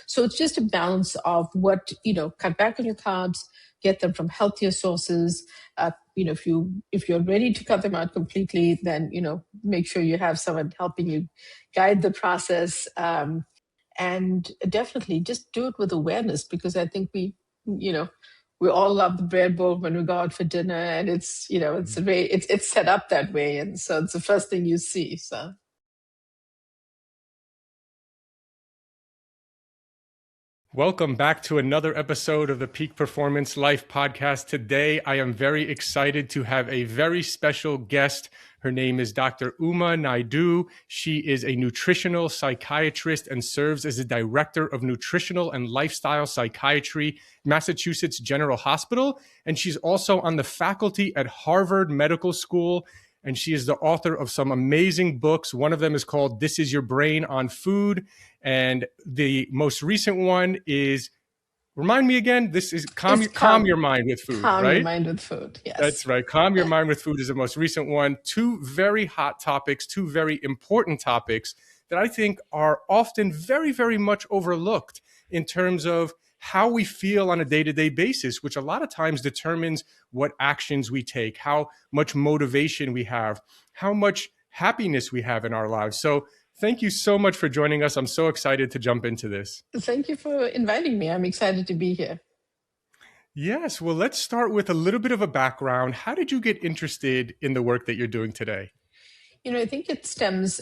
So it's just a balance of what, cut back on your carbs, get them from healthier sources. If you're ready to cut them out completely, then, make sure you have someone helping you guide the process. And definitely just do it with awareness, because I think we all love the bread bowl when we go out for dinner, and it's set up that way. And so it's the first thing you see. So. Welcome back to another episode of the Peak Performance Life podcast. Today, I am very excited to have a very special guest. Her name is Dr. Uma Naidoo. She is a nutritional psychiatrist and serves as the director of nutritional and lifestyle psychiatry, Massachusetts General Hospital. And she's also on the faculty at Harvard Medical School. And she is the author of some amazing books. One of them is called This Is Your Brain on Food. And the most recent one is, remind me again, this is Calm Your Mind with Food, right? Calm Your Mind with Food, yes. That's right. Calm Your Mind with Food is the most recent one. Two very hot topics, two very important topics that I think are often very, very much overlooked in terms of how we feel on a day-to-day basis, which a lot of times determines what actions we take, how much motivation we have, how much happiness we have in our lives. So thank you so much for joining us. I'm so excited to jump into this. Thank you for inviting me. I'm excited to be here. Yes. Well, let's start with a little bit of a background. How did you get interested in the work that you're doing today? I think it stems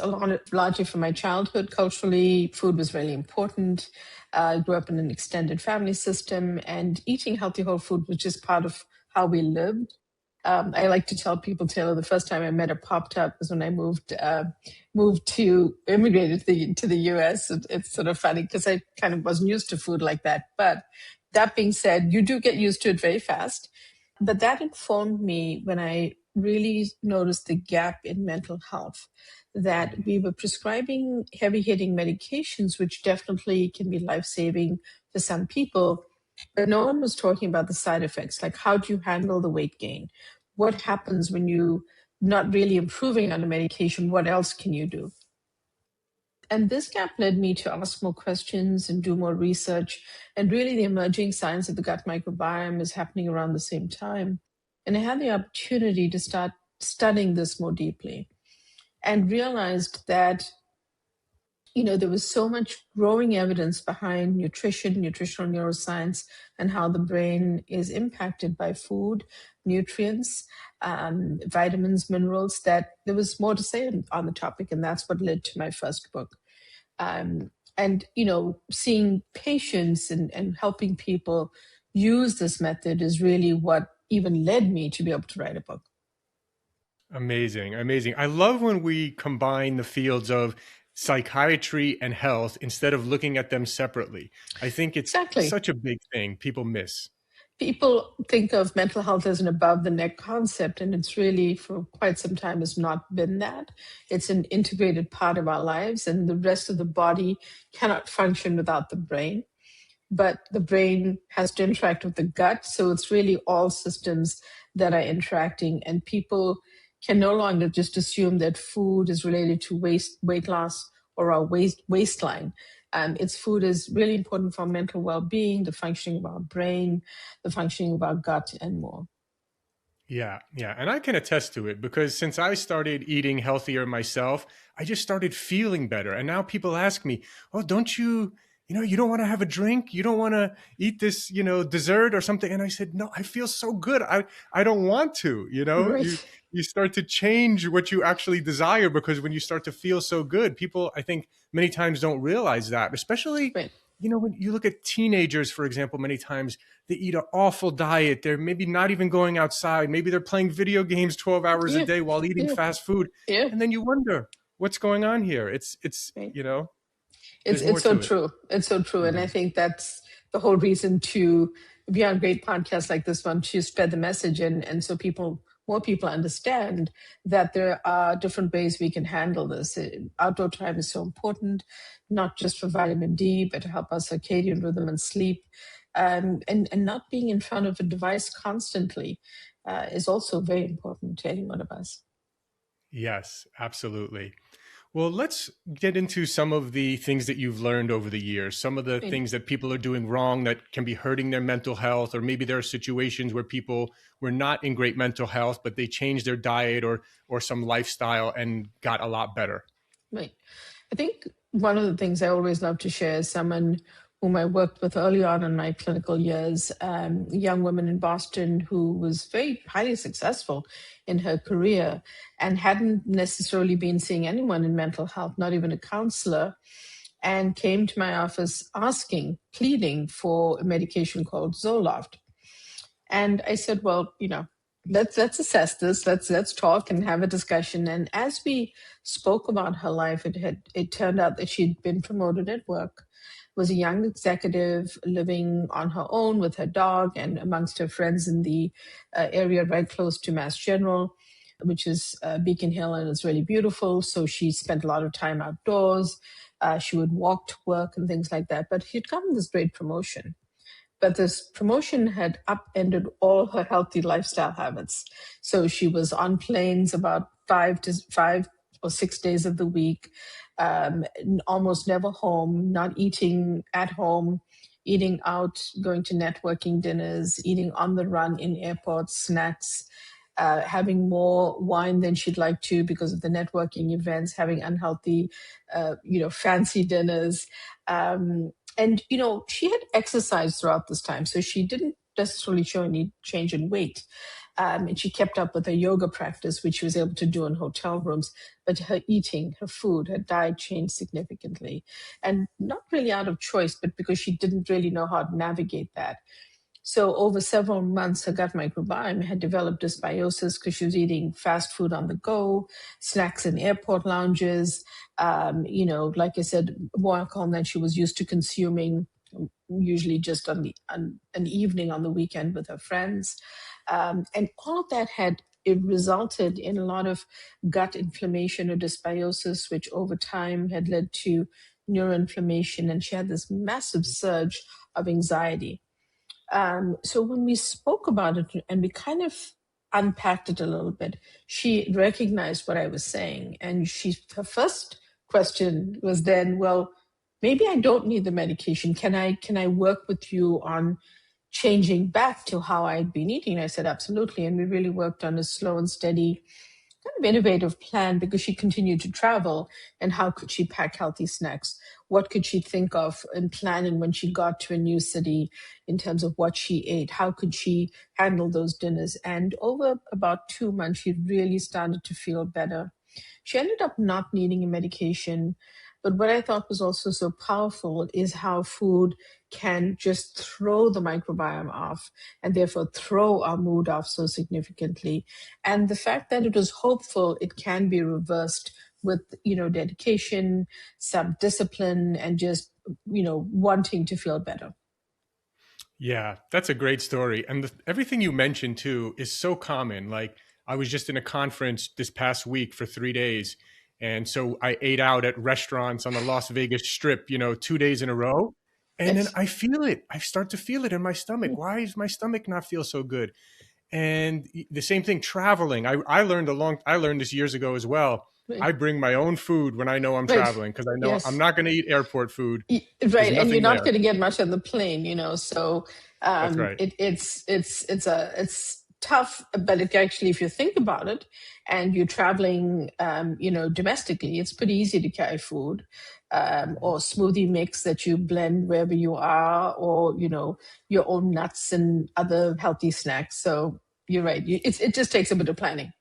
largely from my childhood. Culturally, food was really important. I grew up in an extended family system, and eating healthy whole food was just part of how we lived. I like to tell people, Taylor, the first time I met a Pop-Tart was when I immigrated to the US. It's sort of funny because I kind of wasn't used to food like that. But that being said, you do get used to it very fast. But that informed me when I really noticed the gap in mental health, that we were prescribing heavy-hitting medications, which definitely can be life-saving for some people, but no one was talking about the side effects, like how do you handle the weight gain? What happens when you're not really improving on the medication? What else can you do? And this gap led me to ask more questions and do more research. And really the emerging science of the gut microbiome is happening around the same time. And I had the opportunity to start studying this more deeply and realized that, there was so much growing evidence behind nutrition, nutritional neuroscience, and how the brain is impacted by food, nutrients, vitamins, minerals, that there was more to say on the topic. And that's what led to my first book. And seeing patients and helping people use this method is really what even led me to be able to write a book. Amazing. Amazing. I love when we combine the fields of psychiatry and health instead of looking at them separately. I think it's such a big thing people miss. People think of mental health as an above the neck concept, and it's really for quite some time has not been that. It's an integrated part of our lives, and the rest of the body cannot function without the brain. But the brain has to interact with the gut, so it's really all systems that are interacting, and people can no longer just assume that food is related to weight loss or our waistline. Its food is really important for mental well-being, the functioning of our brain, the functioning of our gut, and more. Yeah. And I can attest to it because since I started eating healthier myself, I just started feeling better. And now people ask me, oh, don't you don't want to have a drink? You don't want to eat this, dessert or something? And I said, no, I feel so good. I don't want to, Right. You start to change what you actually desire because when you start to feel so good, people, I think many times don't realize that, especially, Right. When you look at teenagers, for example, many times they eat an awful diet. They're maybe not even going outside. Maybe they're playing video games 12 hours a day while eating fast food. Yeah. And then you wonder what's going on here. It's right. It's so true. It's so true. And I think that's the whole reason to be on great podcasts like this one, to spread the message. And so more people understand that there are different ways we can handle this. Outdoor time is so important, not just for vitamin D, but to help our circadian rhythm and sleep. And not being in front of a device constantly is also very important to any one of us. Yes, absolutely. Well, let's get into some of the things that you've learned over the years, some of the Right. things that people are doing wrong that can be hurting their mental health, or maybe there are situations where people were not in great mental health, but they changed their diet or some lifestyle and got a lot better. Right. I think one of the things I always love to share is someone whom I worked with early on in my clinical years, a young woman in Boston who was very highly successful in her career and hadn't necessarily been seeing anyone in mental health, not even a counselor, and came to my office asking, pleading for a medication called Zoloft. And I said, well, let's assess this. Let's talk and have a discussion. And as we spoke about her life, it turned out that she'd been promoted at work, was a young executive living on her own with her dog and amongst her friends in the area right close to Mass General, which is Beacon Hill, and it's really beautiful. So she spent a lot of time outdoors. She would walk to work and things like that. But she'd gotten this great promotion, but this promotion had upended all her healthy lifestyle habits. So she was on planes about 5 or 6 days of the week, almost never home, not eating at home, eating out, going to networking dinners, eating on the run in airports, snacks, having more wine than she'd like to because of the networking events, having unhealthy, fancy dinners. And she had exercised throughout this time, so she didn't necessarily show any change in weight. And she kept up with her yoga practice, which she was able to do in hotel rooms. But her eating, her food, her diet changed significantly. And not really out of choice, but because she didn't really know how to navigate that. So over several months, her gut microbiome had developed dysbiosis because she was eating fast food on the go, snacks in airport lounges, like I said, more alcohol than she was used to consuming, usually just on an evening on the weekend with her friends. And all of that it resulted in a lot of gut inflammation or dysbiosis, which over time had led to neuroinflammation. And she had this massive surge of anxiety. So when we spoke about it and we kind of unpacked it a little bit, she recognized what I was saying. And her first question was then, well, maybe I don't need the medication. Can I work with you on changing back to how I'd been eating? I said, absolutely. And we really worked on a slow and steady kind of innovative plan because she continued to travel. And how could she pack healthy snacks? What could she think of in planning when she got to a new city in terms of what she ate? How could she handle those dinners? And over about 2 months, she really started to feel better. She ended up not needing a medication. But what I thought was also so powerful is how food can just throw the microbiome off and therefore throw our mood off so significantly. And the fact that it was hopeful, it can be reversed with, dedication, some discipline, and just, wanting to feel better. Yeah, that's a great story. And everything you mentioned too is so common. Like I was just in a conference this past week for 3 days. And so I ate out at restaurants on the Las Vegas Strip, 2 days in a row. And then Yes. I feel it. I start to feel it in my stomach. Why does my stomach not feel so good? And the same thing traveling. I learned this years ago as well. Right. I bring my own food when I know I'm Right. traveling because I know I'm Yes. not going to eat airport food. There's Right, and you're nothing not there. going to get much on the plane, So That's right. it's tough, but it actually, if you think about it, and you're traveling, domestically, it's pretty easy to carry food, or smoothie mix that you blend wherever you are, or your own nuts and other healthy snacks. So you're right. It just takes a bit of planning.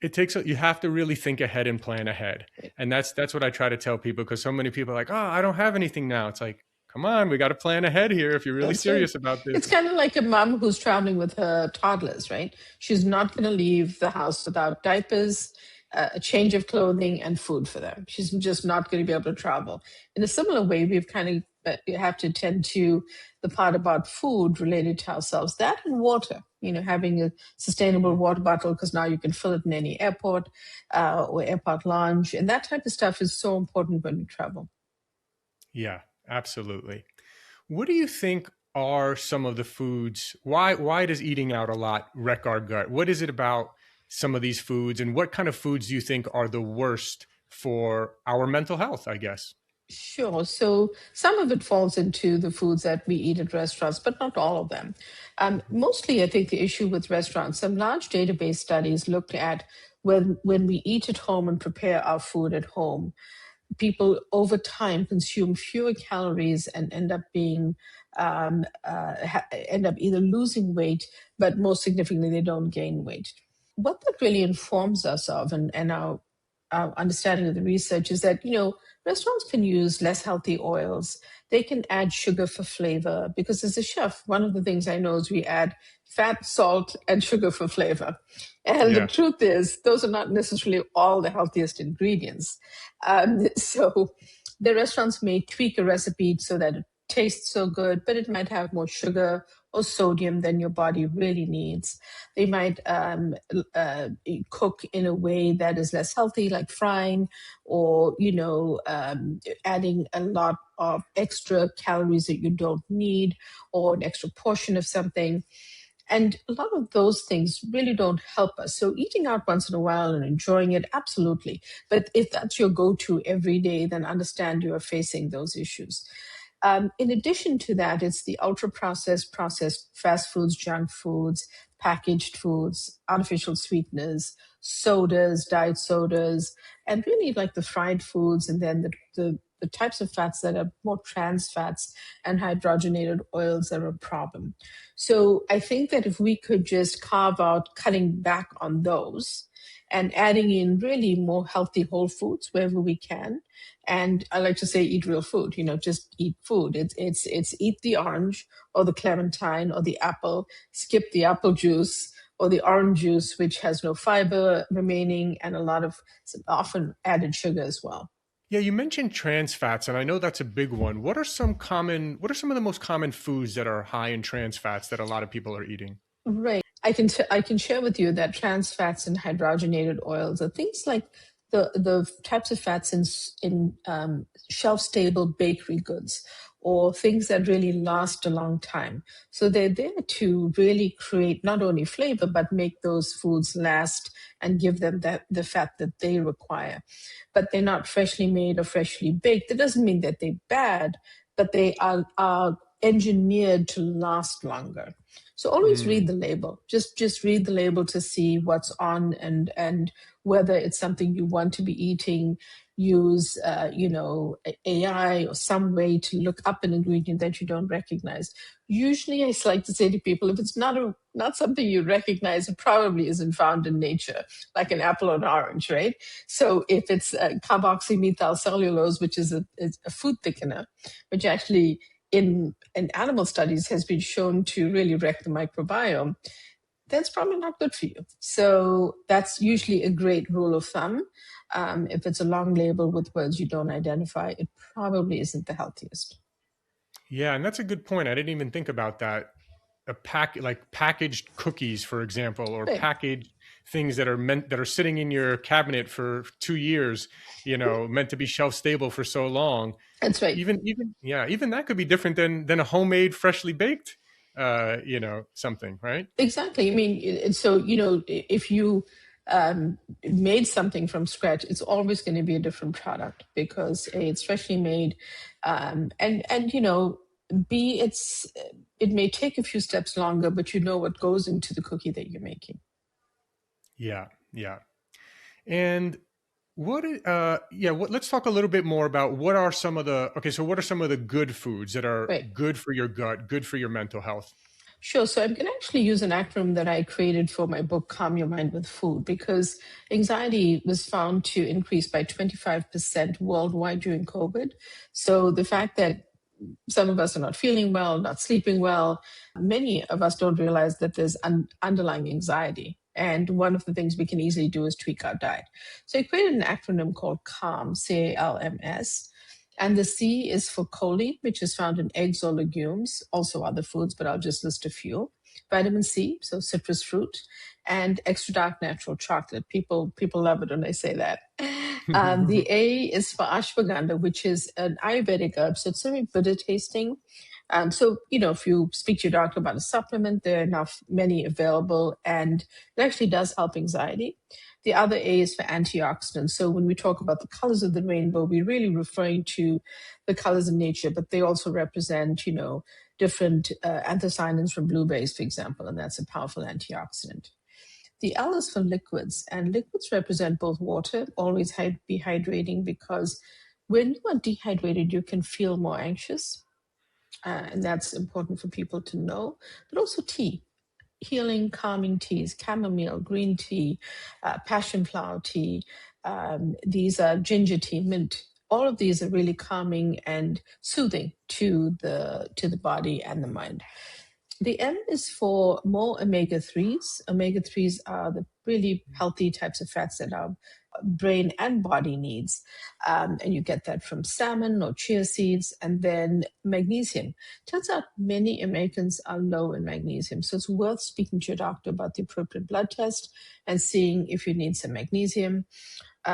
You have to really think ahead and plan ahead. And that's what I try to tell people, because so many people are like, oh, I don't have anything now. It's like, come on, we got to plan ahead here if you're really That's right. serious about It's this. kind of like a mom who's traveling with her toddlers, right? She's not going to leave the house without diapers, a change of clothing, and food for them. She's just not going to be able to travel. In a similar way, we've kind of you have to attend to the part about food related to ourselves. That and water, having a sustainable water bottle, because now you can fill it in any airport or airport lounge. And that type of stuff is so important when we travel. Yeah, absolutely. What do you think are some of the foods? Why does eating out a lot wreck our gut? What is it about some of these foods, and what kind of foods do you think are the worst for our mental health, I guess. Sure. So some of it falls into the foods that we eat at restaurants, but not all of them. Mostly, I think the issue with restaurants, some large database studies looked at when we eat at home and prepare our food at home, people over time consume fewer calories and end up either losing weight, but most significantly, they don't gain weight. What that really informs us of, and our understanding of the research is that, restaurants can use less healthy oils. They can add sugar for flavor, because as a chef, one of the things I know is we add fat, salt, and sugar for flavor. And the Yeah. truth is, those are not necessarily all the healthiest ingredients. So the restaurants may tweak a recipe so that it tastes so good, but it might have more sugar or sodium than your body really needs. They might cook in a way that is less healthy, like frying, or adding a lot of extra calories that you don't need, or an extra portion of something. And a lot of those things really don't help us. So eating out once in a while and enjoying it, absolutely. But if that's your go-to every day, then understand you are facing those issues. In addition to that, it's the processed fast foods, junk foods, packaged foods, artificial sweeteners, sodas, diet sodas, and really like the fried foods, and then the types of fats that are more trans fats and hydrogenated oils that are a problem. So I think that if we could just carve out cutting back on those and adding in really more healthy whole foods wherever we can. And I like to say, eat real food, just eat food. It's eat the orange or the clementine or the apple, skip the apple juice or the orange juice, which has no fiber remaining and a lot of often added sugar as well. Yeah, you mentioned trans fats, and I know that's a big one. What are some of the most common foods that are high in trans fats that a lot of people are eating? Right. I can share with you that trans fats and hydrogenated oils are things like the types of fats in shelf stable bakery goods, or things that really last a long time. So they're there to really create not only flavor, but make those foods last and give them the fat that they require. But they're not freshly made or freshly baked. That doesn't mean that they're bad, but they are engineered to last longer. So always read the label. Just read the label to see what's on, and whether it's something you want to be eating. Use AI or some way to look up an ingredient that you don't recognize. Usually, I like to say to people, if it's not something you recognize, it probably isn't found in nature, like an apple or an orange, right? So if it's carboxymethylcellulose, which is a food thickener, which actually in animal studies has been shown to really wreck the microbiome, that's probably not good for you. So that's usually a great rule of thumb. If it's a long label with words you don't identify, it probably isn't the healthiest. Yeah, and that's a good point. I didn't even think about that. Like packaged cookies, for example, or Right. packaged things that are sitting in your cabinet for 2 years, meant to be shelf stable for so long. That's right. Even that could be different than a homemade, freshly baked, something, right? Exactly. I mean, so, if you made something from scratch, it's always going to be a different product, because A, it's freshly made, and B, it may take a few steps longer, but you know what goes into the cookie that you're making. Yeah, yeah. And let's talk a little bit more about what are some of the good foods that are Right. good for your gut, good for your mental health? Sure. So I'm going to actually use an acronym that I created for my book, Calm Your Mind with Food, because anxiety was found to increase by 25% worldwide during COVID. So the fact that some of us are not feeling well, not sleeping well, many of us don't realize that there's underlying anxiety. And one of the things we can easily do is tweak our diet. So I created an acronym called CALM, CALMS. And the C is for choline, which is found in eggs or legumes, also other foods, but I'll just list a few. Vitamin C, so citrus fruit, and extra dark natural chocolate. People love it when I say that. The A is for ashwagandha, which is an Ayurvedic herb, so it's very bitter tasting. So, if you speak to your doctor about a supplement, there are many available, and it actually does help anxiety. The other A is for antioxidants. So when we talk about the colors of the rainbow, we're really referring to the colors in nature, but they also represent, different anthocyanins from blueberries, for example, and that's a powerful antioxidant. The L is for liquids, and liquids represent both water, always be hydrating, because when you are dehydrated, you can feel more anxious. And that's important for people to know, but also tea, healing, calming teas, chamomile, green tea, passion flower tea. These are ginger tea, mint. All of these are really calming and soothing to the body and the mind. The M is for more omega-3s. Omega-3s are the really healthy types of fats that our brain and body needs. And you get that from salmon or chia seeds. And then magnesium. Turns out many Americans are low in magnesium. So it's worth speaking to your doctor about the appropriate blood test and seeing if you need some magnesium.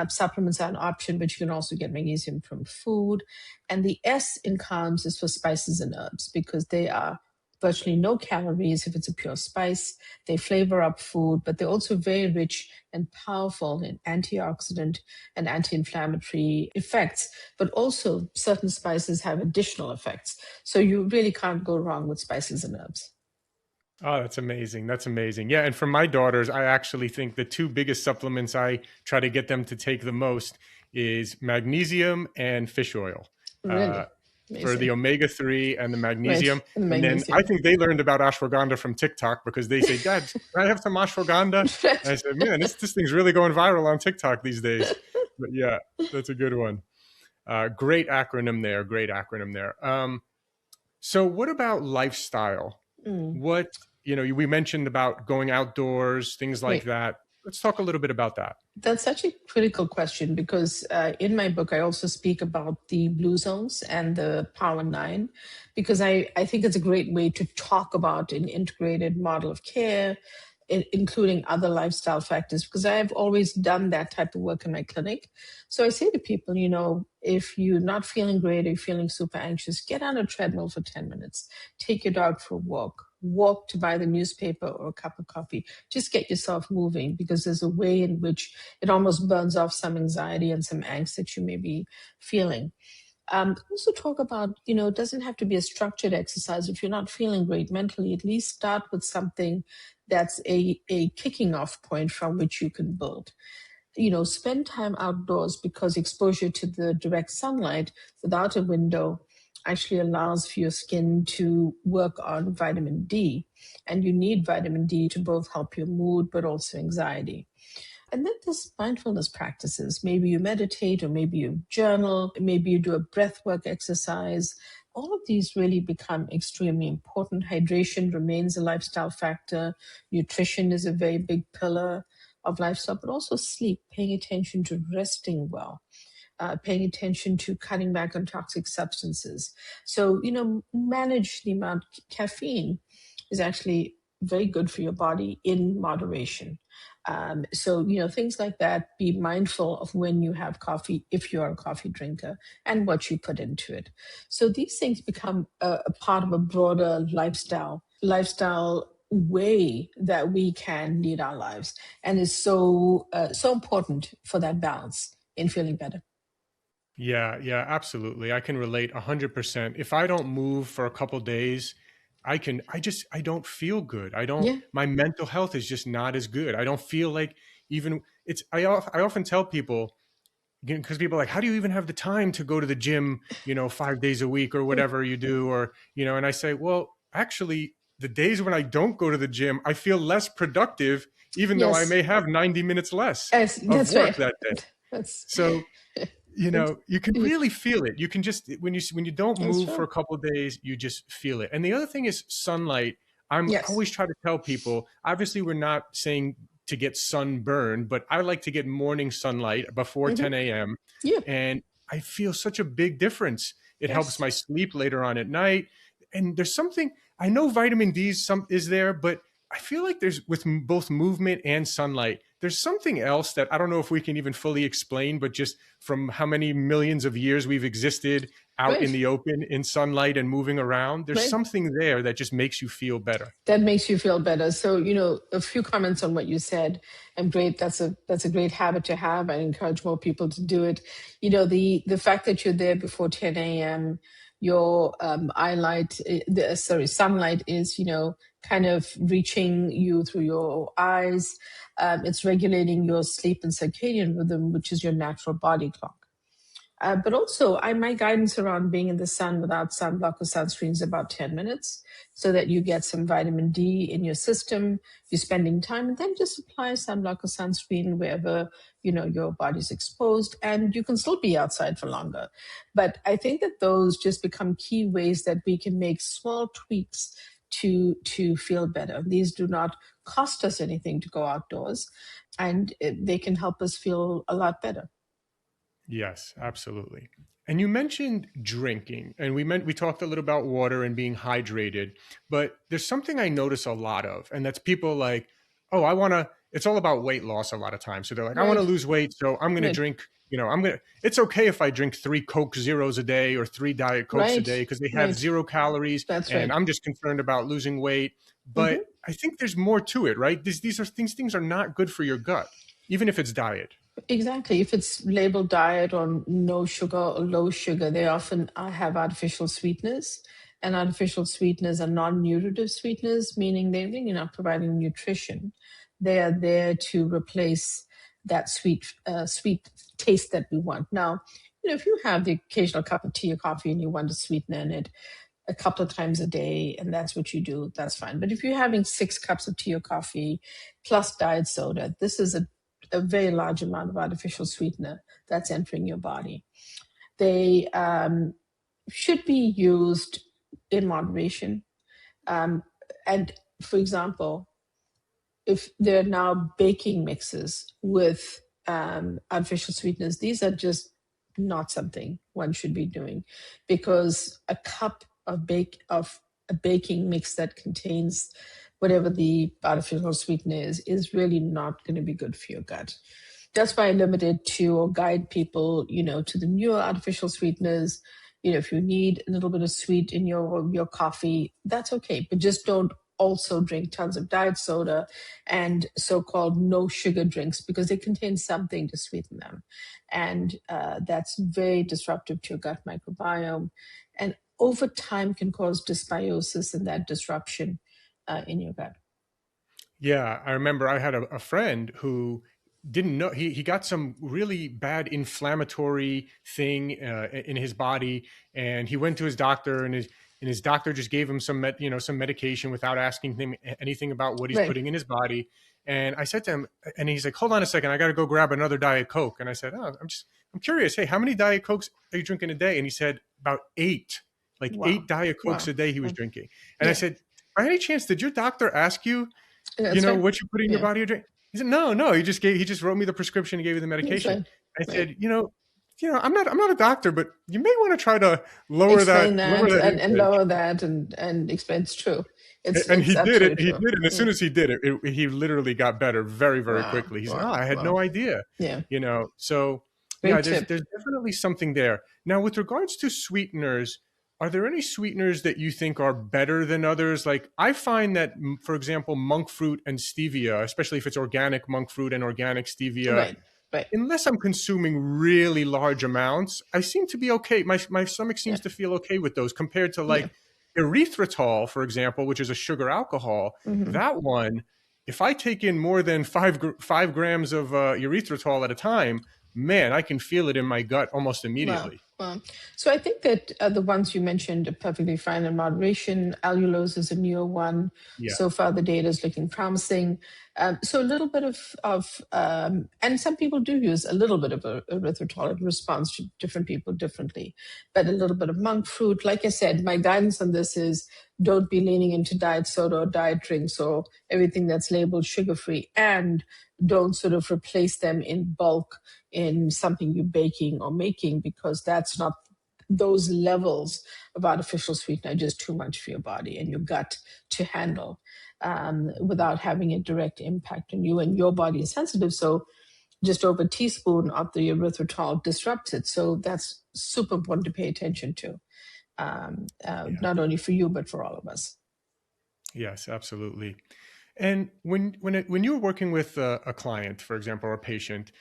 Supplements are an option, but you can also get magnesium from food. And the S in carbs is for spices and herbs, because they are virtually no calories if it's a pure spice. They flavor up food, but they're also very rich and powerful in antioxidant and anti-inflammatory effects. But also certain spices have additional effects. So you really can't go wrong with spices and herbs. Oh, that's amazing. That's amazing. Yeah. And for my daughters, I actually think the two biggest supplements I try to get them to take the most is magnesium and fish oil. Really? For the Amazing. omega-3 and the magnesium. Right. And the And then magnesium. I think they learned about ashwagandha from TikTok, because they say, Dad, can I have some ashwagandha? And I said, man, this thing's really going viral on TikTok these days. But yeah, that's a good one. Great acronym there. Great acronym there. So what about lifestyle? What, we mentioned about going outdoors, things like Right. that. Let's talk a little bit about that. That's such a critical question, because in my book, I also speak about the blue zones and the Power Nine, because I think it's a great way to talk about an integrated model of care, including other lifestyle factors, because I've always done that type of work in my clinic. So I say to people, if you're not feeling great or you're feeling super anxious, get on a treadmill for 10 minutes, take your dog for a walk to buy the newspaper or a cup of coffee. Just get yourself moving, because there's a way in which it almost burns off some anxiety and some angst that you may be feeling. Also talk about, it doesn't have to be a structured exercise. If you're not feeling great mentally, at least start with something that's a kicking off point from which you can build. Spend time outdoors, because exposure to the direct sunlight without a window actually allows for your skin to work on vitamin D. And you need vitamin D to both help your mood, but also anxiety. And then there's mindfulness practices. Maybe you meditate, or maybe you journal, maybe you do a breath work exercise. All of these really become extremely important. Hydration remains a lifestyle factor. Nutrition is a very big pillar of lifestyle, but also sleep, paying attention to resting well. Paying attention to cutting back on toxic substances. So, manage the amount. Caffeine is actually very good for your body in moderation. So, things like that, be mindful of when you have coffee, if you're a coffee drinker, and what you put into it. So these things become a part of a broader lifestyle way that we can lead our lives, and is so important for that balance in feeling better. Yeah, absolutely. I can relate 100%. If I don't move for a couple days, I don't feel good. Yeah. My mental health is just not as good. I don't feel like even I often tell people, because people are like, how do you even have the time to go to the gym, 5 days a week or whatever you do? Or, and I say, well, actually the days when I don't go to the gym, I feel less productive, even though I Yes. may have 90 minutes less Yes, of that's work right. that day. That's So, you can it- really feel it. You can just, when you don't that's move for true. a couple of days, you just feel it. And the other thing is sunlight. I'm Yes. always try to tell people, obviously we're not saying to get sunburned, but I like to get morning sunlight before Hmm. 10 a.m. Yeah. And I feel such a big difference. It helps Yes. my sleep later on at night. And there's something, I know vitamin D is there, but I feel like there's, with both movement and sunlight, there's something else that I don't know if we can even fully explain, but just from how many millions of years we've existed out in Right. the open in sunlight and moving around. There's Right. something there that just makes you feel better. That makes you feel better. So, a few comments on what you said. And great. That's a great habit to have. I encourage more people to do it. The fact that you're there before 10 a.m., your sunlight is, kind of reaching you through your eyes. It's regulating your sleep and circadian rhythm, which is your natural body clock. But also, my guidance around being in the sun without sunblock or sunscreen is about 10 minutes so that you get some vitamin D in your system. You're spending time, and then just apply sunblock or sunscreen wherever, your body's exposed, and you can still be outside for longer. But I think that those just become key ways that we can make small tweaks to feel better. These do not cost us anything to go outdoors, and they can help us feel a lot better. Yes, absolutely. And you mentioned drinking, and we talked a little about water and being hydrated, but there's something I notice a lot of, and that's people like, oh, it's all about weight loss a lot of times. So they're like, I want to lose weight, so I'm going to drink, it's okay if I drink 3 Coke Zeros a day or 3 Diet Cokes a day because they have 0 calories. That's and right. I'm just concerned about losing weight. But I think there's more to it, right? These things are not good for your gut, even if it's diet. Exactly. If it's labeled diet or no sugar or low sugar, they often have artificial sweeteners. And artificial sweeteners are non-nutritive sweeteners, meaning they're really not providing nutrition. They are there to replace that sweet taste that we want. Now, if you have the occasional cup of tea or coffee and you want to sweeten it a couple of times a day, and that's what you do, that's fine. But if you're having 6 cups of tea or coffee plus diet soda, this is a very large amount of artificial sweetener that's entering your body. They should be used in moderation. And for example, if there are now baking mixes with artificial sweeteners, these are just not something one should be doing, because a cup of a baking mix that contains whatever the artificial sweetener is really not going to be good for your gut. That's why I limited to or guide people, to the newer artificial sweeteners. If you need a little bit of sweet in your coffee, that's okay. But just don't also drink tons of diet soda and so-called no sugar drinks, because they contain something to sweeten them. And that's very disruptive to your gut microbiome. And over time can cause dysbiosis and that disruption in your gut. Yeah, I remember I had a friend who didn't know he got some really bad inflammatory thing in his body, and he went to his doctor, and his doctor just gave him some medication without asking him anything about what he's putting in his body. And I said to him, and he's like, "Hold on a second, I got to go grab another Diet Coke." And I said, "Oh, I'm curious. Hey, how many Diet Cokes are you drinking a day?" And he said about 8, like 8 Diet Cokes a day he was drinking. And I said, "By any chance, did your doctor ask you?" What you put in your body or drink? He said, no, he just wrote me the prescription and gave me the medication. I said, I'm not a doctor, but you may want to try to lower that and lower that and explain it's true. And he did it. He did it. And as soon as he did it, he literally got better very, very quickly. He said, I had no idea. Yeah. So there's definitely something there. Now, with regards to sweeteners, are there any sweeteners that you think are better than others? Like I find that, for example, monk fruit and stevia, especially if it's organic monk fruit and organic stevia, unless I'm consuming really large amounts, I seem to be okay. My stomach seems to feel okay with those compared to like erythritol, for example, which is a sugar alcohol. That one, if I take in more than 5 grams of erythritol at a time, man, I can feel it in my gut almost immediately. Wow. So I think that the ones you mentioned are perfectly fine in moderation. Allulose is a newer one. Yeah. So far, the data is looking promising. So a little bit of and some people do use a little bit of erythritol. It responds to different people differently. But a little bit of monk fruit. Like I said, my guidance on this is don't be leaning into diet soda or diet drinks or everything that's labeled sugar-free, and don't sort of replace them in bulk in something you're baking or making, because that's not, those levels of artificial sweetener are just too much for your body and your gut to handle without having a direct impact on you. And your body is sensitive, so just over a teaspoon of the erythritol disrupts it. So that's super important to pay attention to, Yeah. not only for you, but for all of us. Yes, absolutely. And when you're working with a client, for example, or a patient,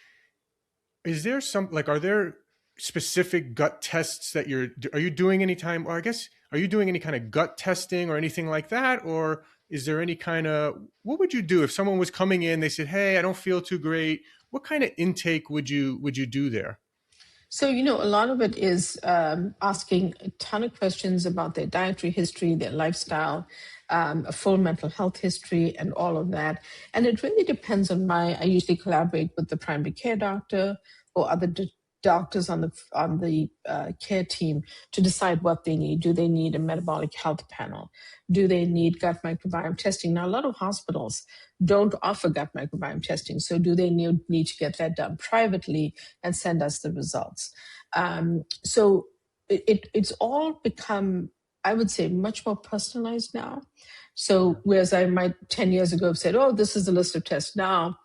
is there are there specific gut tests that are you doing any time, or I guess, are you doing any kind of gut testing or anything like that? Or is there any kind of, what would you do if someone was coming in, they said, hey, I don't feel too great. What kind of intake would you do there? So, a lot of it is asking a ton of questions about their dietary history, their lifestyle, a full mental health history, and all of that. And it really depends on I usually collaborate with the primary care doctor or other doctors on the care team to decide what they need. Do they need a metabolic health panel? Do they need gut microbiome testing? Now, a lot of hospitals don't offer gut microbiome testing. So do they need to get that done privately and send us the results? So it's all become, I would say, much more personalized now. So whereas I might 10 years ago have said, oh, this is the list of tests, now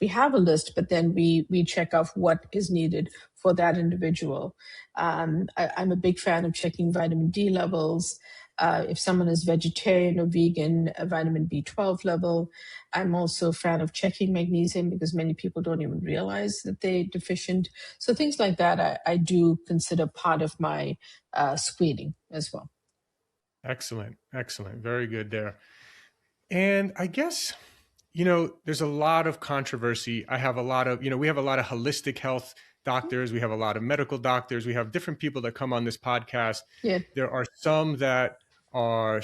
we have a list, but then we check off what is needed for that individual. I'm a big fan of checking vitamin D levels. If someone is vegetarian or vegan, a vitamin B12 level. I'm also a fan of checking magnesium because many people don't even realize that they're deficient. So things like that, I do consider part of my screening as well. Excellent. Excellent. Very good there. And I guess, there's a lot of controversy. I have a lot of, we have a lot of holistic health doctors. We have a lot of medical doctors. We have different people that come on this podcast. Yeah. There are some that are,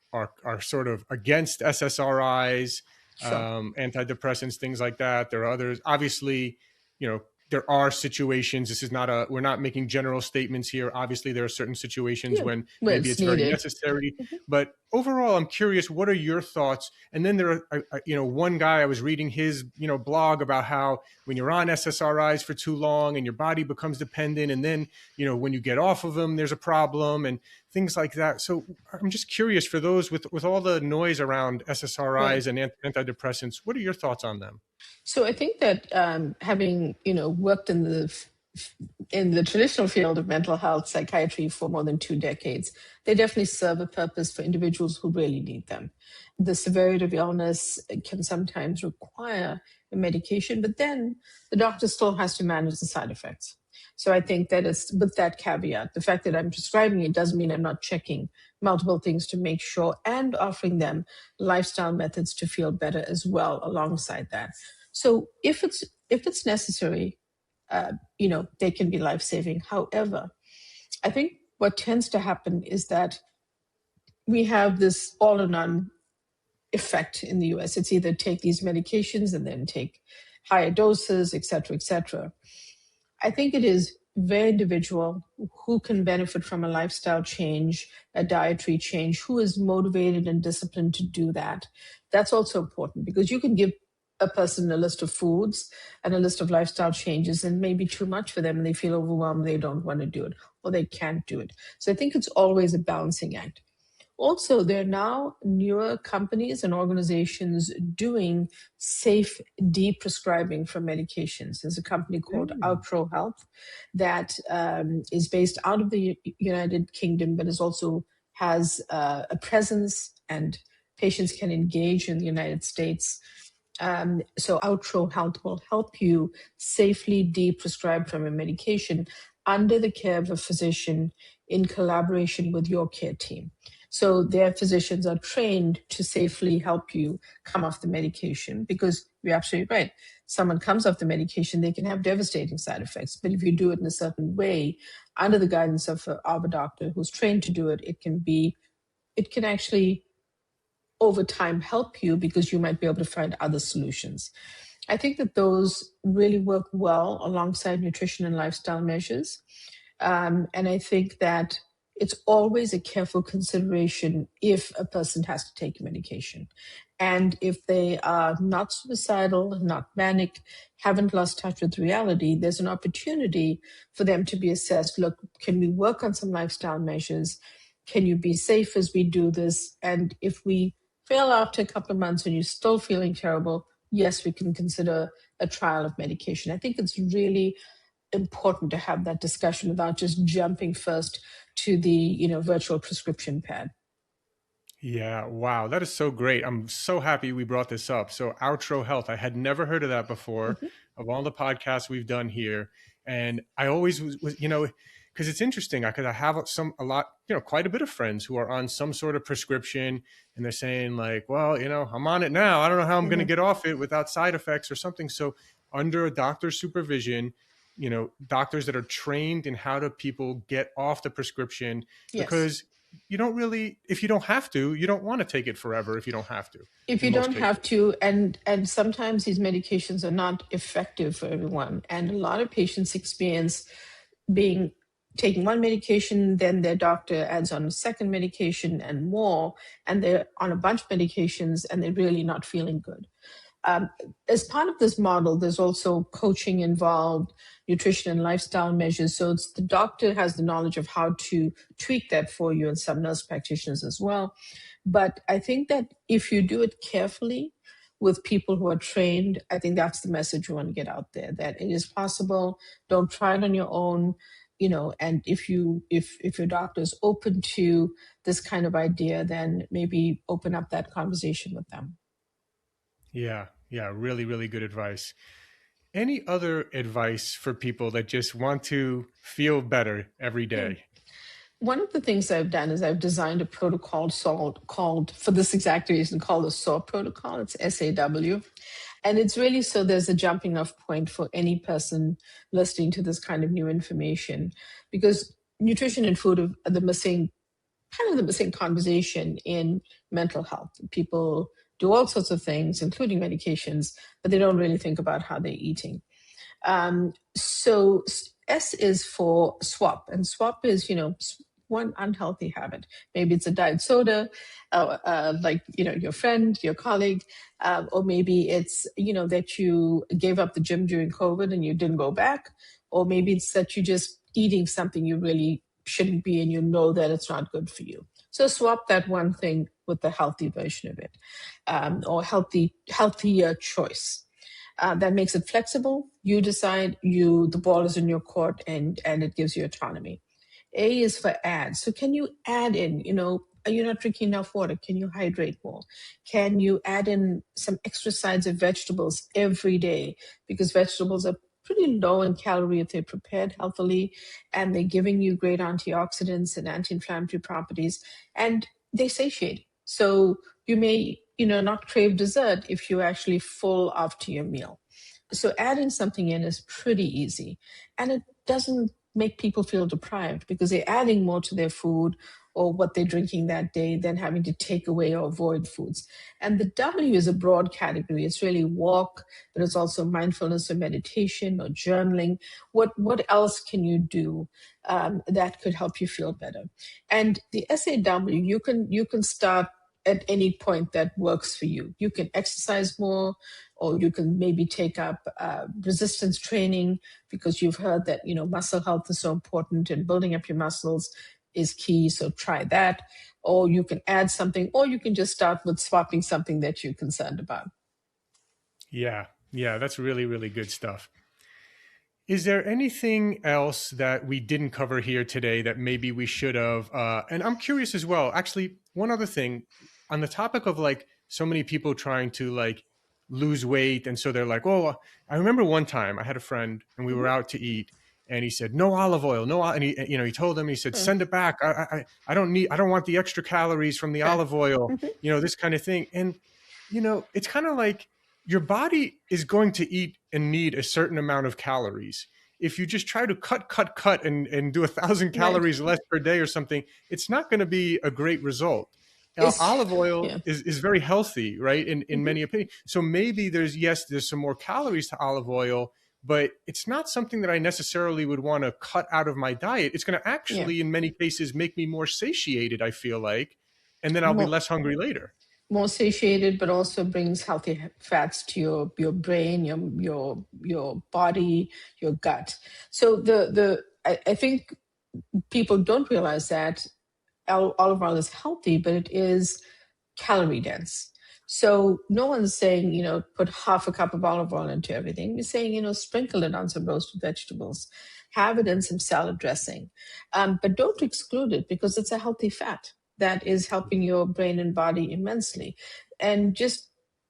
are sort of against SSRIs, Sure. antidepressants, things like that. There are others, obviously, there are situations. This is we're not making general statements here. Obviously, there are certain situations Yeah, when where maybe it's it's very needed. necessary. Mhm. But overall, I'm curious, what are your thoughts? And then there are, one guy, I was reading his, blog about how when you're on SSRIs for too long and your body becomes dependent, and then, when you get off of them, there's a problem and things like that. So I'm just curious, for those with all the noise around SSRIs Right. and antidepressants, what are your thoughts on them? So I think that having worked in the traditional field of mental health psychiatry for more than 2 decades, they definitely serve a purpose for individuals who really need them. The severity of illness can sometimes require a medication, but then the doctor still has to manage the side effects. So I think that is, with that caveat, the fact that I'm prescribing it doesn't mean I'm not checking multiple things to make sure and offering them lifestyle methods to feel better as well alongside that. So if it's necessary, they can be life saving. However, I think what tends to happen is that we have this all or none effect in the US. It's either take these medications and then take higher doses, et cetera, et cetera. I think it is very individual who can benefit from a lifestyle change, a dietary change, who is motivated and disciplined to do that. That's also important because you can give a person a list of foods and a list of lifestyle changes and maybe too much for them and they feel overwhelmed, they don't want to do it or they can't do it. So I think it's always a balancing act. Also, there are now newer companies and organizations doing safe deprescribing for medications. There's a company called Outro Health that is based out of the United Kingdom, but also has a presence and patients can engage in the United States. So Outro Health will help you safely deprescribe from a medication under the care of a physician in collaboration with your care team. So their physicians are trained to safely help you come off the medication because you're absolutely right. Someone comes off the medication, they can have devastating side effects. But if you do it in a certain way, under the guidance of a doctor who's trained to do it, it can actually over time help you because you might be able to find other solutions. I think that those really work well alongside nutrition and lifestyle measures. And I think that it's always a careful consideration if a person has to take medication. And if they are not suicidal, not manic, haven't lost touch with reality, there's an opportunity for them to be assessed. Look, can we work on some lifestyle measures? Can you be safe as we do this? And if we fail after a couple of months and you're still feeling terrible, yes, we can consider a trial of medication. I think it's really important to have that discussion without just jumping first to the virtual prescription pad. Yeah, wow, that is so great. I'm so happy we brought this up. So, Outro Health, I had never heard of that before, Mm-hmm. of all the podcasts we've done here. And I always was because it's interesting, because I have quite a bit of friends who are on some sort of prescription, and they're saying, like, well, I'm on it now. I don't know how I'm going to Mm-hmm. get off it without side effects or something. So, under a doctor's supervision, doctors that are trained in how do people get off the prescription, Yes. because you don't really, if you don't have to, you don't want to take it forever if you don't have to, If in you most don't have cases. to, and sometimes these medications are not effective for everyone, and a lot of patients experience being taking one medication, then their doctor adds on a second medication and more, and they're on a bunch of medications and they're really not feeling good. As part of this model, there's also coaching involved, nutrition and lifestyle measures. So the doctor has the knowledge of how to tweak that for you, and some nurse practitioners as well. But I think that if you do it carefully with people who are trained, I think that's the message we want to get out there, that it is possible. Don't try it on your own. And if your doctor is open to this kind of idea, then maybe open up that conversation with them. Yeah, yeah, really, really good advice. Any other advice for people that just want to feel better every Yeah. day? One of the things I've done is I've designed a protocol called, for this exact reason, called the SAW protocol. It's S.A.W. And it's really so there's a jumping off point for any person listening to this kind of new information, because nutrition and food are the missing conversation in mental health. People do all sorts of things, including medications, but they don't really think about how they're eating. So S is for swap, and swap is, one unhealthy habit. Maybe it's a diet soda, like, your friend, your colleague, or maybe it's, that you gave up the gym during COVID and you didn't go back, or maybe it's that you're just eating something you really shouldn't be and you know that it's not good for you. So swap that one thing with the healthy version of it, or healthier choice. That makes it flexible. You decide. The ball is in your court, and it gives you autonomy. A is for add. So can you add in? Are you not drinking enough water? Can you hydrate more? Can you add in some extra sides of vegetables every day? Because vegetables are pretty low in calorie if they're prepared healthily, and they're giving you great antioxidants and anti-inflammatory properties, and they satiate. So you may, not crave dessert if you're actually full after your meal. So adding something in is pretty easy, and it doesn't make people feel deprived because they're adding more to their food or what they're drinking that day than having to take away or avoid foods. And the W is a broad category. It's really walk, but it's also mindfulness or meditation or journaling. What else can you do that could help you feel better? And the SAW, you can start at any point that works for you. You can exercise more, or you can maybe take up resistance training, because you've heard that muscle health is so important and building up your muscles is key. So try that. Or you can add something, or you can just start with swapping something that you're concerned about. Yeah, yeah, that's really, really good stuff. Is there anything else that we didn't cover here today that maybe we should have? And I'm curious as well. Actually, one other thing on the topic of, like, so many people trying to, like, lose weight. And so they're like, oh, I remember one time I had a friend and we were out to eat, and he said, no olive oil, no. And he told him, he said, send it back. I don't want the extra calories from the olive oil, this kind of thing. And, it's kind of like, your body is going to eat and need a certain amount of calories. If you just try to cut and do 1,000 calories less per day or something, it's not going to be a great result. Olive oil is very healthy, right? In many opinions. So maybe there's some more calories to olive oil, but it's not something that I necessarily would want to cut out of my diet. It's going to actually, in many cases, make me more satiated, I feel like, and then I'll be less hungry later. More satiated, but also brings healthy fats to your brain, your body, your gut. So I think people don't realize that olive oil is healthy, but it is calorie dense. So no one's saying, put half a cup of olive oil into everything. We're saying, sprinkle it on some roasted vegetables, have it in some salad dressing. But don't exclude it because it's a healthy fat that is helping your brain and body immensely. And just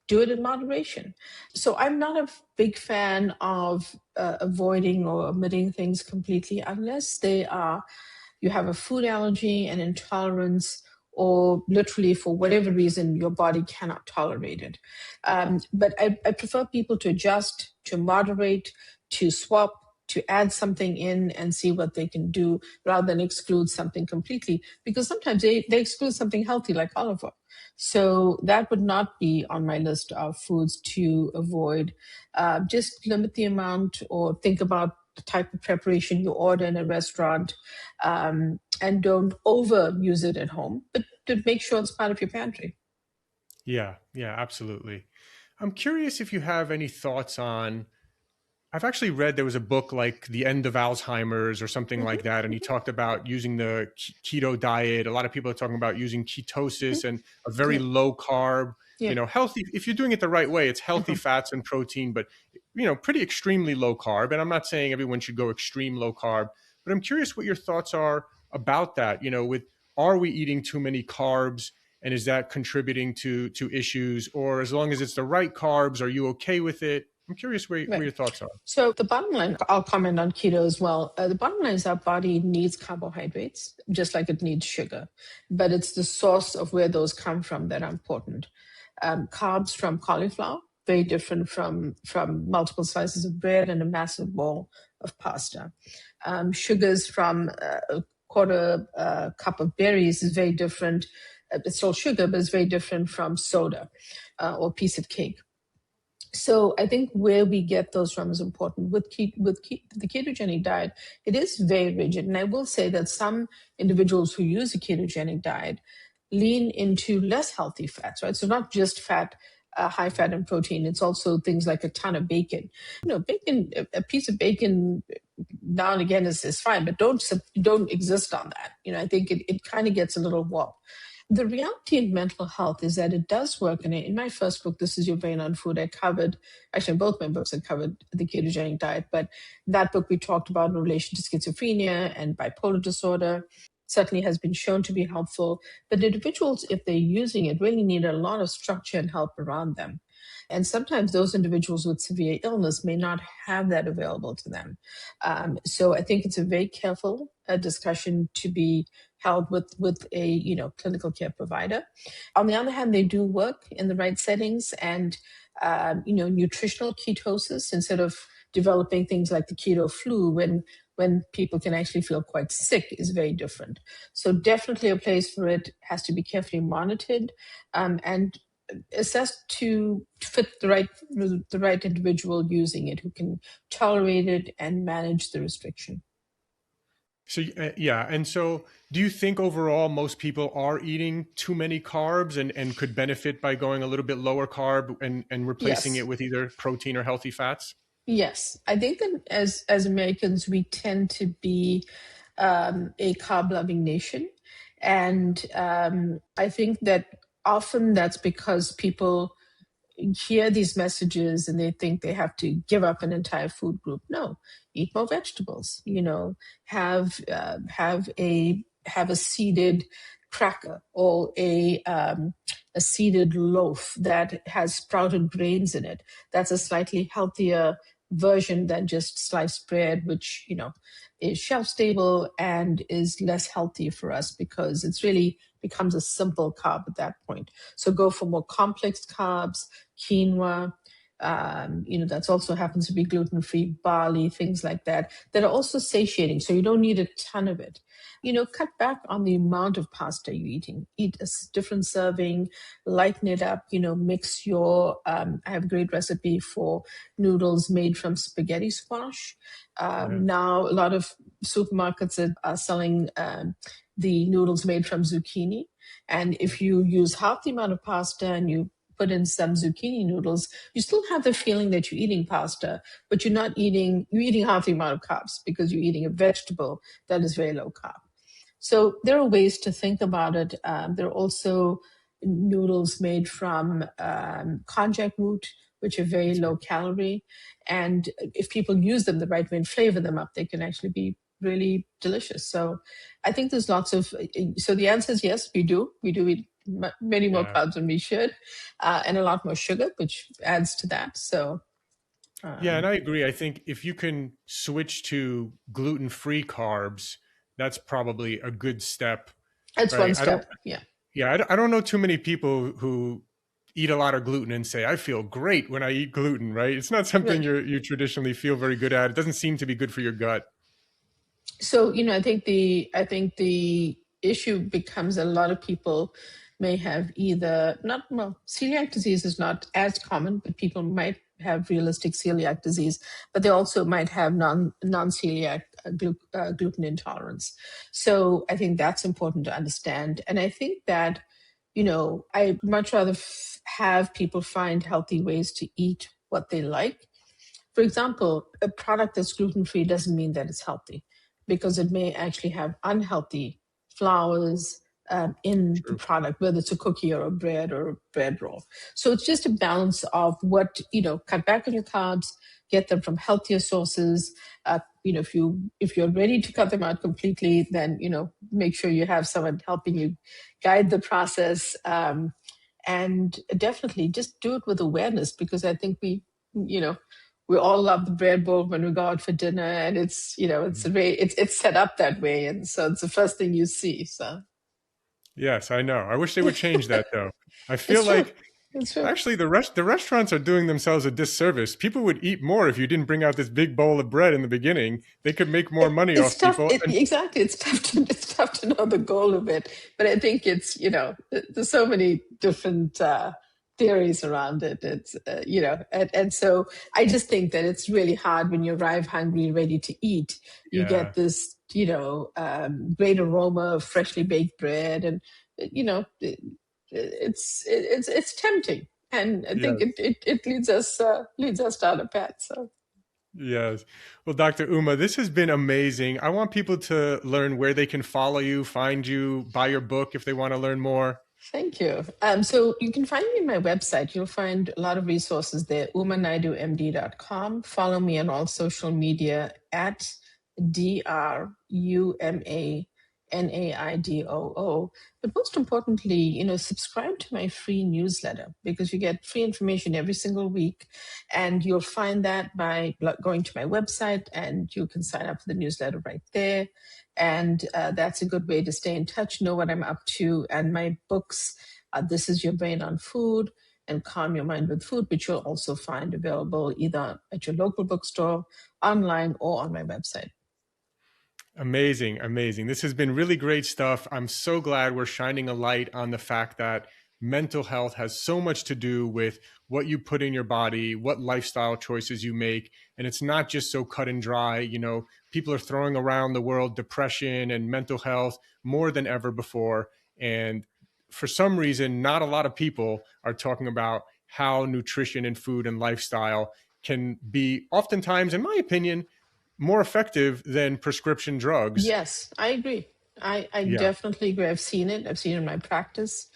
do it in moderation. So I'm not a big fan of avoiding or omitting things completely unless you have a food allergy, an intolerance, or literally for whatever reason your body cannot tolerate it. But I prefer people to adjust, to moderate, to swap, to add something in and see what they can do rather than exclude something completely, because sometimes they exclude something healthy like olive oil. So that would not be on my list of foods to avoid. Just limit the amount or think about the type of preparation you order in a restaurant, and don't overuse it at home, but to make sure it's part of your pantry. Yeah, absolutely. I'm curious if you have any thoughts on, I've actually read there was a book like The End of Alzheimer's or something like that. And he talked about using the keto diet. A lot of people are talking about using ketosis and a very low carb, healthy. If you're doing it the right way, it's healthy fats and protein, but, pretty extremely low carb. And I'm not saying everyone should go extreme low carb, but I'm curious what your thoughts are about that, are we eating too many carbs? And is that contributing to issues? Or as long as it's the right carbs, are you okay with it? I'm curious where your thoughts are. So the bottom line, I'll comment on keto as well. The bottom line is our body needs carbohydrates, just like it needs sugar, but it's the source of where those come from that are important. Carbs from cauliflower, very different from multiple slices of bread and a massive bowl of pasta. Sugars from a quarter cup of berries is very different. It's still sugar, but it's very different from soda or a piece of cake. So I think where we get those from is important. With the ketogenic diet, it is very rigid. And I will say that some individuals who use a ketogenic diet lean into less healthy fats, right? So not just fat, high fat and protein. It's also things like a ton of bacon. Bacon, a piece of bacon now and again is fine, but don't exist on that. I think it kind of gets a little warped. The reality in mental health is that it does work. And in my first book, This Is Your Brain on Food, actually in both my books, I covered the ketogenic diet. But in that book, we talked about in relation to schizophrenia and bipolar disorder. Certainly has been shown to be helpful. But individuals, if they're using it, really need a lot of structure and help around them. And sometimes those individuals with severe illness may not have that available to them. So I think it's a very careful discussion to be held with a clinical care provider. On the other hand, they do work in the right settings, and nutritional ketosis, instead of developing things like the keto flu when people can actually feel quite sick, is very different. So definitely a place for it, has to be carefully monitored and assessed to fit the right individual using it, who can tolerate it and manage the restriction. So, And so do you think overall most people are eating too many carbs and could benefit by going a little bit lower carb and replacing it with either protein or healthy fats? Yes. I think that as Americans, we tend to be a carb-loving nation. And I think that often that's because people hear these messages and they think they have to give up an entire food group. No, eat more vegetables. Have a seeded cracker or a seeded loaf that has sprouted grains in it. That's a slightly healthier version than just sliced bread, which is shelf stable and is less healthy for us because it's really becomes a simple carb at that point. So go for more complex carbs, quinoa, that's also happens to be gluten-free, barley, things like that are also satiating. So you don't need a ton of it. Cut back on the amount of pasta you're eating. Eat a different serving, lighten it up, mix your, I have a great recipe for noodles made from spaghetti squash. Now a lot of supermarkets are selling the noodles made from zucchini. And if you use half the amount of pasta and you put in some zucchini noodles, you still have the feeling that you're eating pasta, but you're eating half the amount of carbs because you're eating a vegetable that is very low carb. So there are ways to think about it. There are also noodles made from konjac root, which are very low calorie. And if people use them the right way and flavor them up, they can actually be really delicious. So I think there's lots of, so the answer is yes, we do. We do eat many more carbs than we should, and a lot more sugar, which adds to that. So yeah, and I agree. I think if you can switch to gluten-free carbs, that's probably a good step. That's Right. one step. Yeah. Yeah. I don't know too many people who eat a lot of gluten and say, I feel great when I eat gluten, right? It's not something Right. you traditionally feel very good at. It doesn't seem to be good for your gut. So, I think the issue becomes a lot of people may have either not, well, celiac disease is not as common, but people might have realistic celiac disease, but they also might have non-celiac gluten intolerance. So I think that's important to understand. And I think that, I much rather have people find healthy ways to eat what they like. For example, a product that's gluten-free doesn't mean that it's healthy, because it may actually have unhealthy flours in the True. product, whether it's a cookie or a bread or a bread roll. So it's just a balance of what, cut back on your carbs, get them from healthier sources. If you're ready to cut them out completely, then, make sure you have someone helping you guide the process. And definitely just do it with awareness, because I think we all love the bread bowl when we go out for dinner, and it's it's set up that way, and so it's the first thing you see. So Yes, I know. I wish they would change that though. I feel it's true. like It's true. actually the restaurants are doing themselves a disservice. People would eat more if you didn't bring out this big bowl of bread in the beginning. They could make more money It's off tough. people. Exactly. It's tough to know the goal of it, but I think it's there's so many different theories around it. It's and so I just think that it's really hard when you arrive hungry, ready to eat. You Yeah. get this great aroma of freshly baked bread, and it's tempting, and I think Yes. it leads us down a path. So. Yes. Well, Dr. Uma, this has been amazing. I want people to learn where they can follow you, find you, buy your book if they want to learn more. Thank you. So you can find me on my website. You'll find a lot of resources there, umanaidoomd.com. Follow me on all social media at DRUMANAIDOO. But most importantly, subscribe to my free newsletter, because you get free information every single week. And you'll find that by going to my website, and you can sign up for the newsletter right there. And that's a good way to stay in touch, know what I'm up to. And my books, This Is Your Brain on Food and Calm Your Mind with Food, which you'll also find available either at your local bookstore, online, or on my website. Amazing, amazing. This has been really great stuff. I'm so glad we're shining a light on the fact that mental health has so much to do with what you put in your body, what lifestyle choices you make. And it's not just so cut and dry. People are throwing around the world depression and mental health more than ever before. And for some reason, not a lot of people are talking about how nutrition and food and lifestyle can be, oftentimes, in my opinion, more effective than prescription drugs. Yes, I agree. I definitely agree. I've seen it. I've seen it in my practice.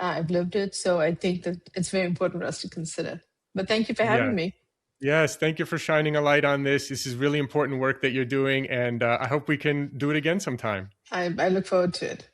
I've lived it. So I think that it's very important for us to consider. But thank you for having me. Yes, thank you for shining a light on this. This is really important work that you're doing, and I hope we can do it again sometime. I look forward to it.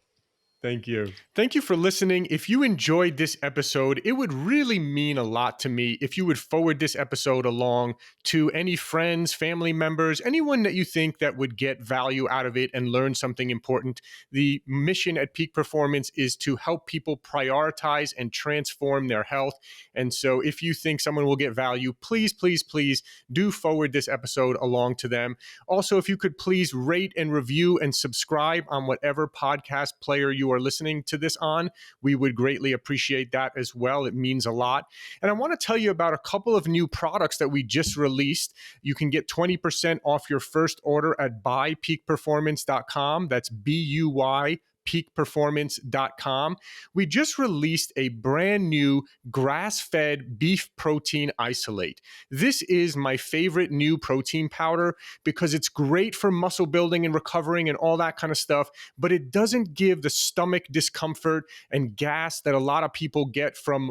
Thank you. Thank you for listening. If you enjoyed this episode, it would really mean a lot to me if you would forward this episode along to any friends, family members, anyone that you think that would get value out of it and learn something important. The mission at Peak Performance is to help people prioritize and transform their health. And so if you think someone will get value, please, please, please do forward this episode along to them. Also, if you could please rate and review and subscribe on whatever podcast player you are listening to this on, we would greatly appreciate that as well. It means a lot. And I want to tell you about a couple of new products that we just released. You can get 20% off your first order at buypeakperformance.com. That's BUY buypeakperformance.com. We just released a brand new grass-fed beef protein isolate. This is my favorite new protein powder because it's great for muscle building and recovering and all that kind of stuff, but it doesn't give the stomach discomfort and gas that a lot of people get from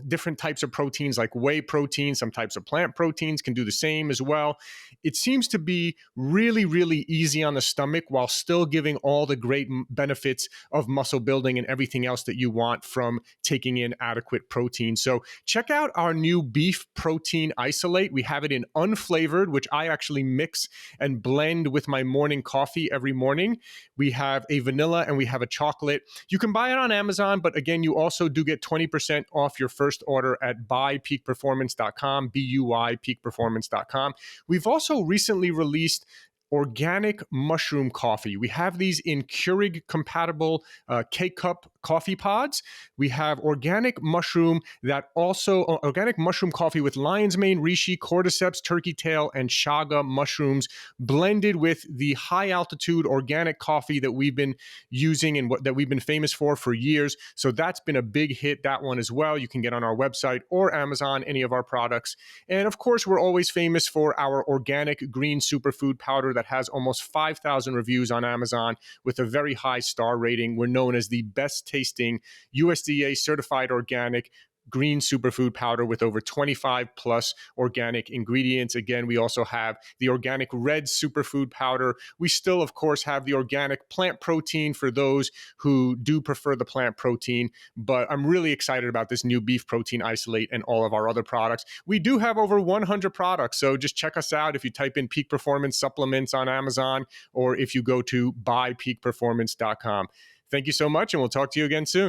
different types of proteins like whey protein. Some types of plant proteins can do the same as well. It seems to be really, really easy on the stomach while still giving all the great benefits of muscle building and everything else that you want from taking in adequate protein. So check out our new beef protein isolate. We have it in unflavored, which I actually mix and blend with my morning coffee every morning. We have a vanilla and we have a chocolate. You can buy it on Amazon, but again, you also do get 20% off your first order at buypeakperformance.com, B-U-Y, peakperformance.com. We've also recently released organic mushroom coffee. We have these in Keurig compatible K-cup coffee pods. We have organic mushroom coffee with lion's mane, reishi, cordyceps, turkey tail, and chaga mushrooms blended with the high altitude organic coffee that we've been using and that we've been famous for years. So that's been a big hit, that one as well. You can get on our website or Amazon, any of our products. And of course, we're always famous for our organic green superfood powder that has almost 5,000 reviews on Amazon with a very high star rating. We're known as the best tasting USDA certified organic green superfood powder with over 25 plus organic ingredients. Again, we also have the organic red superfood powder. We still, of course, have the organic plant protein for those who do prefer the plant protein, but I'm really excited about this new beef protein isolate and all of our other products. We do have over 100 products, so just check us out if you type in Peak Performance Supplements on Amazon or if you go to buypeakperformance.com. Thank you so much, and we'll talk to you again soon.